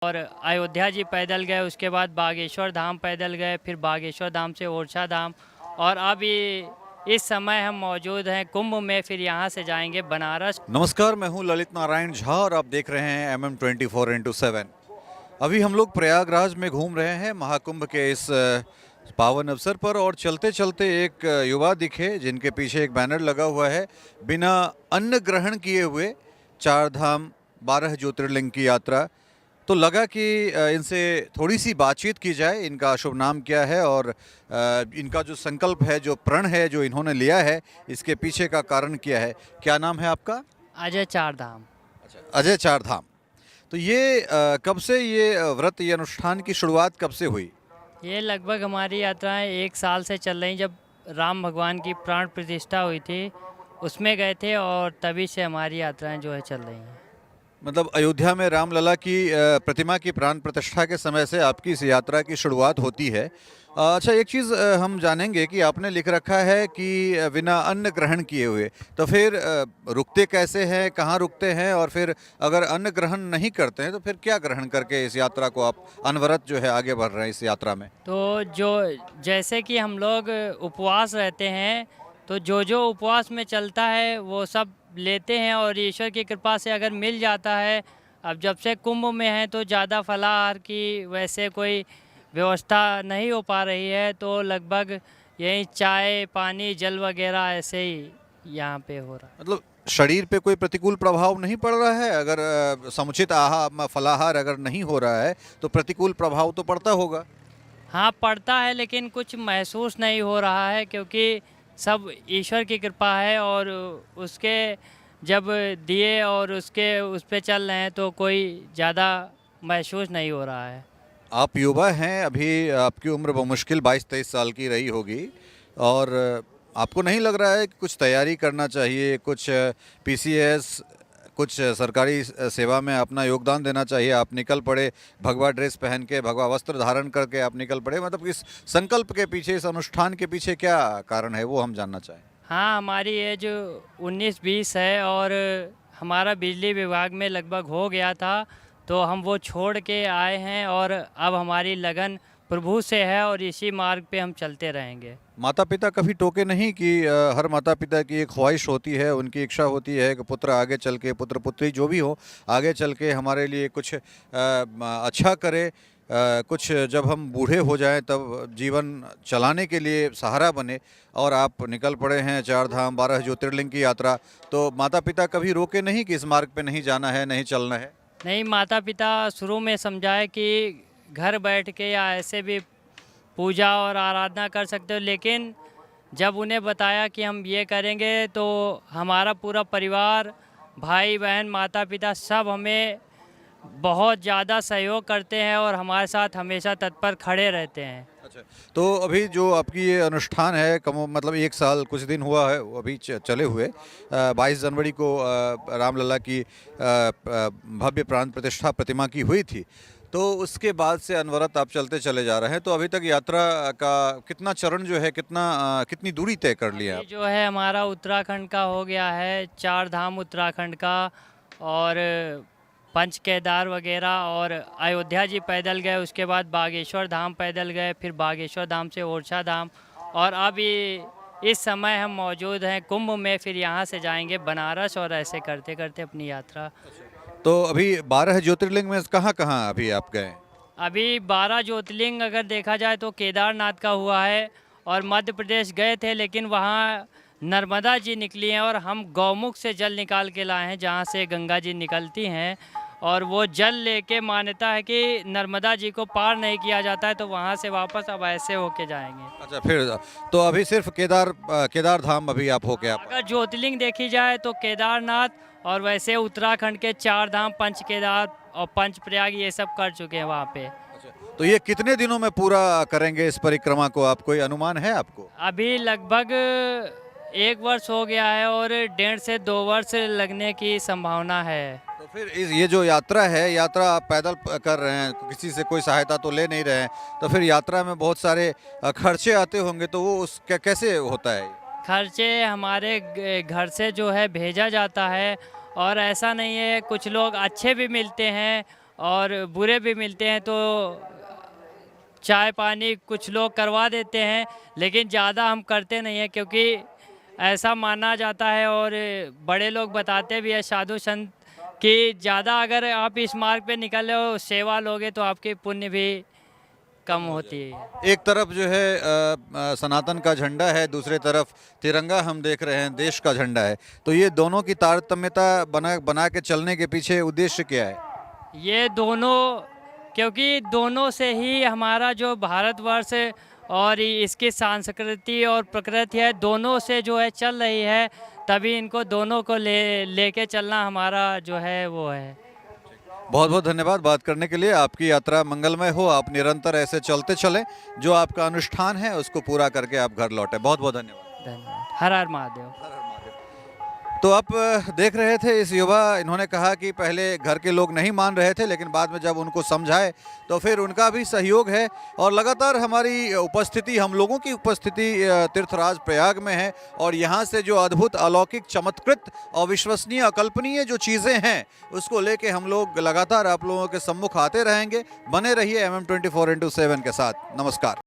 और अयोध्या जी पैदल गए, उसके बाद बागेश्वर धाम पैदल गए, फिर बागेश्वर धाम से ओरछा धाम, और अब ये इस समय हम मौजूद हैं कुंभ में, फिर यहाँ से जाएंगे बनारस। नमस्कार, मैं हूं ललित नारायण झा और आप देख रहे हैं MM24x7। अभी हम लोग प्रयागराज में घूम रहे हैं महाकुंभ के इस पावन अवसर पर, और चलते चलते एक युवा दिखे जिनके पीछे एक बैनर लगा हुआ है, बिना अन्न ग्रहण किए हुए 4 धाम 12 ज्योतिर्लिंग की यात्रा। तो लगा कि इनसे थोड़ी सी बातचीत की जाए। इनका शुभ नाम क्या है और इनका जो संकल्प है, जो प्रण है जो इन्होंने लिया है, इसके पीछे का कारण क्या है। क्या नाम है आपका? अजय चार धाम। अच्छा, अजय चार धाम। तो ये कब से ये व्रत, ये अनुष्ठान की शुरुआत कब से हुई? ये लगभग हमारी यात्राएं 1 साल से चल रही। जब राम भगवान की प्राण प्रतिष्ठा हुई थी उसमें गए थे, और तभी से हमारी यात्राएं जो है चल रही हैं। मतलब अयोध्या में रामलला की प्रतिमा की प्राण प्रतिष्ठा के समय से आपकी इस यात्रा की शुरुआत होती है। अच्छा, एक चीज़ हम जानेंगे कि आपने लिख रखा है कि बिना अन्न ग्रहण किए हुए, तो फिर रुकते कैसे हैं, कहाँ रुकते हैं, और फिर अगर अन्न ग्रहण नहीं करते हैं तो फिर क्या ग्रहण करके इस यात्रा को आप अनवरत जो है आगे बढ़ रहे हैं इस यात्रा में? तो जो जैसे कि हम लोग उपवास रहते हैं, तो जो जो उपवास में चलता है वो सब लेते हैं, और ईश्वर की कृपा से अगर मिल जाता है। अब जब से कुंभ में है तो ज़्यादा फलाहार की वैसे कोई व्यवस्था नहीं हो पा रही है, तो लगभग यही चाय पानी जल वगैरह ऐसे ही यहाँ पे हो रहा है। मतलब शरीर पे कोई प्रतिकूल प्रभाव नहीं पड़ रहा है? अगर समुचित आहार फलाहार अगर नहीं हो रहा है तो प्रतिकूल प्रभाव तो पड़ता होगा। हाँ पड़ता है, लेकिन कुछ महसूस नहीं हो रहा है, क्योंकि सब ईश्वर की कृपा है, और उसके जब दिए और उसके उस पे चल रहे हैं तो कोई ज़्यादा महसूस नहीं हो रहा है। आप युवा हैं, अभी आपकी उम्र बमुश्किल 22-23 साल की रही होगी, और आपको नहीं लग रहा है कि कुछ तैयारी करना चाहिए, कुछ PCS, कुछ सरकारी सेवा में अपना योगदान देना चाहिए? आप निकल पड़े भगवा ड्रेस पहन के, भगवा वस्त्र धारण करके आप निकल पड़े। मतलब इस संकल्प के पीछे, इस अनुष्ठान के पीछे क्या कारण है, वो हम जानना चाहें। हाँ, हमारी एज 19-20 है, और हमारा बिजली विभाग में लगभग हो गया था, तो हम वो छोड़ के आए हैं, और अब हमारी लगन प्रभु से है, और इसी मार्ग पे हम चलते रहेंगे। माता पिता कभी टोके नहीं कि हर माता पिता की एक ख्वाहिश होती है, उनकी इच्छा होती है कि पुत्र आगे चल के, पुत्र पुत्री जो भी हो, आगे चल के हमारे लिए कुछ अच्छा करे, कुछ जब हम बूढ़े हो जाएं तब जीवन चलाने के लिए सहारा बने। और आप निकल पड़े हैं 4 धाम 12 ज्योतिर्लिंग की यात्रा। तो माता पिता कभी रोके नहीं कि इस मार्ग पे नहीं जाना है, नहीं चलना है? नहीं, माता पिता शुरू में समझाए कि घर बैठ के या ऐसे भी पूजा और आराधना कर सकते हो, लेकिन जब उन्हें बताया कि हम ये करेंगे, तो हमारा पूरा परिवार, भाई बहन माता पिता सब हमें बहुत ज़्यादा सहयोग करते हैं, और हमारे साथ हमेशा तत्पर खड़े रहते हैं। अच्छा, तो अभी जो आपकी ये अनुष्ठान है, कम मतलब 1 साल कुछ दिन हुआ है वो अभी चले हुए। 22 जनवरी को रामलला की भव्य प्राण प्रतिष्ठा प्रतिमा की हुई थी। तो उसके बाद से अनवरत आप चलते चले जा रहे हैं। तो अभी तक यात्रा का कितना चरण जो है, कितनी दूरी तय कर लिया ये आप? जो है हमारा उत्तराखंड का हो गया है, 4 धाम उत्तराखंड का, और पंच केदार वगैरह, और अयोध्या जी पैदल गए, उसके बाद बागेश्वर धाम पैदल गए, फिर बागेश्वर धाम से ओरछा धाम, और अब ये इस समय हम मौजूद हैं कुंभ में, फिर यहाँ से जाएंगे बनारस, और ऐसे करते करते अपनी यात्रा। तो अभी 12 ज्योतिर्लिंग में कहाँ-कहाँ अभी आप गए? अभी 12 ज्योतिर्लिंग अगर देखा जाए तो केदारनाथ का हुआ है, और मध्य प्रदेश गए थे, लेकिन वहाँ नर्मदा जी निकली हैं, और हम गौमुख से जल निकाल के लाए हैं, जहाँ से गंगा जी निकलती हैं, और वो जल लेके मान्यता है कि नर्मदा जी को पार नहीं किया जाता है, तो वहाँ से वापस अब ऐसे होके जाएंगे। अच्छा, फिर तो अभी सिर्फ केदार धाम अभी आप होके आप। अगर ज्योतिर्लिंग देखी जाए तो केदारनाथ, और वैसे उत्तराखंड के 4 धाम पंच केदार और पंच प्रयाग ये सब कर चुके हैं वहाँ पे। अच्छा, तो ये कितने दिनों में पूरा करेंगे इस परिक्रमा को? आप कोई अनुमान है आपको? अभी लगभग 1 वर्ष हो गया है, और 1.5 से 2 वर्ष लगने की संभावना है। तो फिर ये जो यात्रा है, यात्रा आप पैदल कर रहे हैं, किसी से कोई सहायता तो ले नहीं रहे हैं, तो फिर यात्रा में बहुत सारे खर्चे आते होंगे, तो वो कैसे होता है? खर्चे हमारे घर से जो है भेजा जाता है, और ऐसा नहीं है, कुछ लोग अच्छे भी मिलते हैं, और बुरे भी मिलते हैं, तो चाय पानी कुछ लोग करवा देते हैं, लेकिन ज़्यादा हम करते नहीं हैं, क्योंकि ऐसा माना जाता है और बड़े लोग बताते भी हैं, साधु संत, कि ज़्यादा अगर आप इस मार्ग पे निकले हो, सेवा लोगे, तो आपकी पुण्य भी कम होती है। एक तरफ जो है सनातन का झंडा है, दूसरे तरफ तिरंगा हम देख रहे हैं, देश का झंडा है। तो ये दोनों की तारतम्यता बना के चलने के पीछे उद्देश्य क्या है? ये दोनों, क्योंकि दोनों से ही हमारा जो भारतवर्ष और इसकी संस्कृति और प्रकृति है, दोनों से जो है चल रही है, तभी इनको दोनों को लेके चलना हमारा जो है वो है। बहुत बहुत धन्यवाद बात करने के लिए। आपकी यात्रा मंगलमय हो, आप निरंतर ऐसे चलते चलें, जो आपका अनुष्ठान है उसको पूरा करके आप घर लौटें। बहुत बहुत धन्यवाद। धन्यवाद। हर हर महादेव। हर हर महादेव। तो आप देख रहे थे इस युवा, इन्होंने कहा कि पहले घर के लोग नहीं मान रहे थे, लेकिन बाद में जब उनको समझाए तो फिर उनका भी सहयोग है। और लगातार हमारी उपस्थिति, हम लोगों की उपस्थिति तीर्थराज प्रयाग में है, और यहाँ से जो अद्भुत अलौकिक चमत्कृत अविश्वसनीय अकल्पनीय जो चीज़ें हैं उसको लेके हम लोग लगातार आप लोगों के सम्मुख आते रहेंगे। बने रहिए MM 24x7 के साथ। नमस्कार।